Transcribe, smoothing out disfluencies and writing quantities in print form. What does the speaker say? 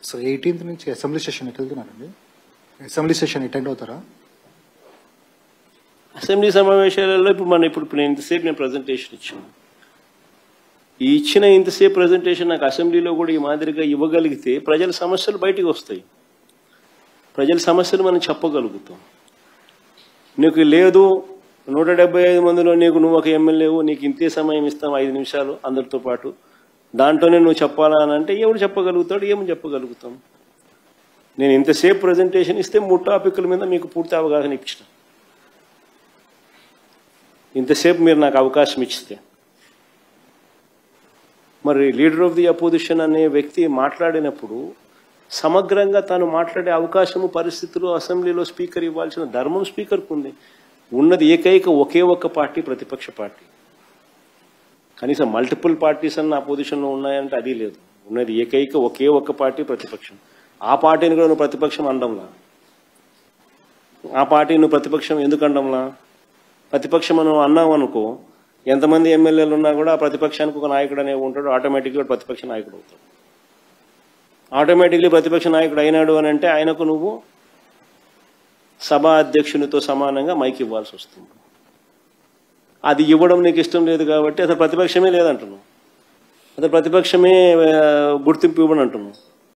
So 18th నుంచి assembly session ఎటు వెళ్తున్నారండి? అసెంబ్లీ సెషన్ అటెండ్ అవుతారా? అసెంబ్లీ సమావేశాలలో ఇప్పుడు నేను ఇంతసేపు నేను ప్రజెంటేషన్ ఇచ్చాను. ఈ ఇచ్చిన ఇంతసేపు ప్రజెంటేషన్ నాకు అసెంబ్లీలో కూడా ఈ మాదిరిగా ఇవ్వగలిగితే ప్రజల సమస్యలు బయటికి వస్తాయి. ప్రజల సమస్యలు మనం చెప్పగలుగుతాం. నీకు లేదు 175 మందిలో నువ్వు ఒక ఎమ్మెల్యేవు, నీకు ఇంతే సమయం ఇస్తాం 5 నిమిషాలు అందరితో పాటు, దాంట్లోనే నువ్వు చెప్పాలా అని అంటే ఎవడు చెప్పగలుగుతాడు? ఏమని చెప్పగలుగుతాం? నేను ఇంతసేపు ప్రజెంటేషన్ ఇస్తే 3 టాపిక్ల మీద మీకు పూర్తి అవగాహన ఇచ్చిన. ఇంతసేపు మీరు నాకు అవకాశం ఇచ్చితే మరి లీడర్ ఆఫ్ ది అపోజిషన్ అనే వ్యక్తి మాట్లాడినప్పుడు సమగ్రంగా తాను మాట్లాడే అవకాశము, పరిస్థితులు అసెంబ్లీలో స్పీకర్ ఇవ్వాల్సిన ధర్మం స్పీకర్కు ఉంది. ఉన్నది ఒకే ఒక్క పార్టీ, ప్రతిపక్ష పార్టీ. కనీసం మల్టిపుల్ పార్టీస్ అన్న అపోజిషన్లో ఉన్నాయంటే అది లేదు. ఉన్నది ఒకే ఒక్క పార్టీ, ప్రతిపక్షం. ఆ పార్టీని కూడా నువ్వు ప్రతిపక్షం అనడంలా. ఆ పార్టీ నువ్వు ప్రతిపక్షం ఎందుకు అనడంలా? ప్రతిపక్షం నువ్వు అన్నావు అనుకో, ఎంతమంది ఎమ్మెల్యేలు ఉన్నా కూడా ఆ ప్రతిపక్షానికి ఒక నాయకుడు అనేవి ఉంటాడు, ఆటోమేటిక్గా ప్రతిపక్ష నాయకుడు అవుతాడు. ఆటోమేటిక్లీ ప్రతిపక్ష నాయకుడు అయినాడు అని అంటే ఆయనకు నువ్వు సభా అధ్యక్షునితో సమానంగా మైక్ ఇవ్వాల్సి వస్తుంది. అది ఇవ్వడం నీకు ఇష్టం లేదు కాబట్టి అసలు ప్రతిపక్షమే లేదంటున్నావు, అసలు ప్రతిపక్షమే గుర్తింపు ఇవ్వడం అంటున్నావు.